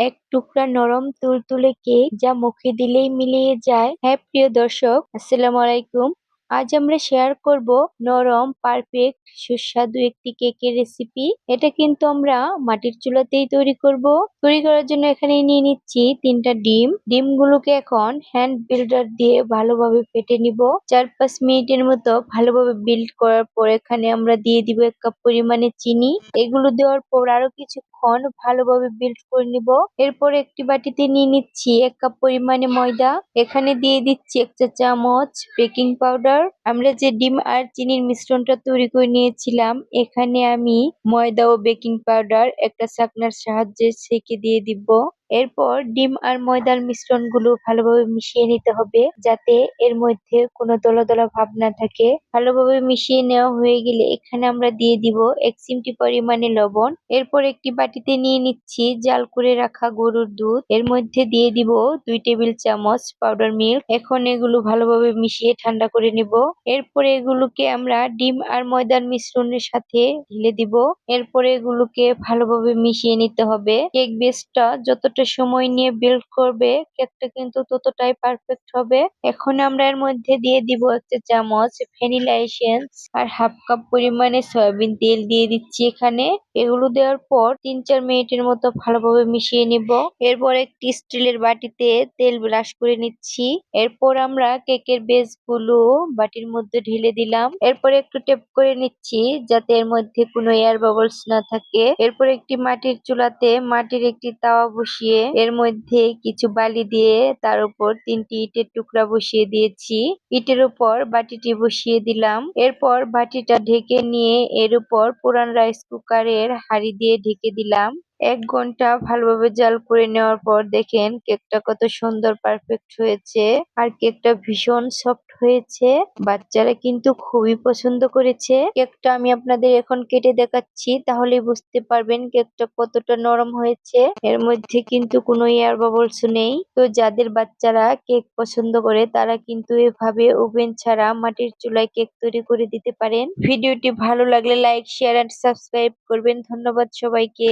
এক টুকরা নরম তুলতুলে কেক যা মুখে দিলেই মিলিয়ে যায়। হ্যাঁ প্রিয় দর্শক, আসসালামু আলাইকুম। আজ আমরা শেয়ার করব নরম পারফেক্ট সুস্বাদু একটি কেকের রেসিপি। এটা কিন্তু আমরা মাটির চুলাতেই তৈরি করব। তৈরি করার জন্য এখানে নিয়ে নিচ্ছি 3টা ডিম। ডিমগুলোকে এখন হ্যান্ড বিল্ডার দিয়ে ভালোভাবে ফেটে নিব। 4-5 মিনিটের মতো ভালোভাবে বিল্ড করার পর এখানে আমরা দিয়ে দিব 1 কাপ পরিমাণে চিনি। এগুলো দেওয়ার পর আরো কিছুক্ষণ ভালোভাবে বিল্ড করে নিব। এরপর একটি বাটিতে নিয়ে নিচ্ছি 1 কাপ পরিমাণে ময়দা। এখানে দিয়ে দিচ্ছি 1 চা চামচ বেকিং পাউডার। আমরা যে ডিম আর চিনির মিশ্রণটা তৈরি করে নিয়েছিলাম, এখানে আমি ময়দা ও বেকিং পাউডার একটা ছাঁকনার সাহায্যে ছেঁকে দিয়ে দিব। এরপর ডিম আর ময়দার মিশ্রণগুলো ভালোভাবে মিশিয়ে নিতে হবে, যাতে এর মধ্যে কোনো দলা দলা ভাব না থাকে। ভালোভাবে মিশিয়ে নেওয়া হয়ে গেলে এখানে আমরা দিয়ে দিব 1 চিমটি পরিমাণে লবণ। এরপর একটি বাটিতে নিয়ে নিচ্ছি জাল করে রাখা গরুর দুধ। এর মধ্যে দিয়ে দিব 2 টেবিল চামচ পাউডার মিল্ক। এখন এগুলো ভালোভাবে মিশিয়ে ঠান্ডা করে নিব। এরপরে এগুলোকে আমরা ডিম আর ময়দার মিশ্রণের সাথে ঢেলে দিব। এরপরে এগুলোকে ভালোভাবে মিশিয়ে নিতে হবে। কেক বেসটা যতটা সময় নিয়ে বিল্ড করবে, কেকটা কিন্তু ততটাই পারফেক্ট হবে। এখন আমরা এর মধ্যে দিয়ে দিব 1 চা চামচ ভ্যানিলা এসেন্স আর 1/2 কাপ পরিমাণে সয়াবিন তেল দিয়ে দিচ্ছি এখানে। এগুলো দেওয়ার পর 3-4 মিনিটের মতো ভালোভাবে মিশিয়ে নিব। এরপর একটি স্টিলের বাটিতে তেল ব্রাশ করে নিচ্ছি। এরপর আমরা কেকের বেস গুলো বাটির মধ্যে ঢেলে দিলাম। এরপর একটু টেপ করে নিচ্ছি যাতে এর মধ্যে কোনো এয়ার বাবলস না থাকে। এরপর একটি মাটির চুলাতে মাটির একটি তাওয়া বসিয়ে এর মধ্যে কিছু বালি দিয়ে তার উপর 3টি ইটের টুকরা বসিয়ে দিয়েছি। ইটের উপর বাটিটি বসিয়ে দিলাম। এরপর বাটিটা ঢেকে নিয়ে এর উপর পুরান রাইস কুকারের হাঁড়ি দিয়ে ঢেকে দিলাম। 1 ঘন্টা ভালোভাবে জাল করে নেওয়ার পর দেখেন কেকটা কত সুন্দর পারফেক্ট হয়েছে। আর কেকটা ভীষণ সফট হয়েছে। বাচ্চারা কিন্তু খুবই পছন্দ করেছে। কেকটা আমি আপনাদের এখন কেটে দেখাচ্ছি, তাহলেই বুঝতে পারবেন কেকটা কতটা নরম হয়েছে। এর মধ্যে কিন্তু কোনো এয়ার বাবলস নেই। তো যাদের বাচ্চারা কেক পছন্দ করে তারা কিন্তু এভাবে ওভেন ছাড়া মাটির চুলায় কেক তৈরি করে দিতে পারেন। ভিডিওটি ভালো লাগলে লাইক, শেয়ার এন্ড সাবস্ক্রাইব করবেন। ধন্যবাদ সবাইকে।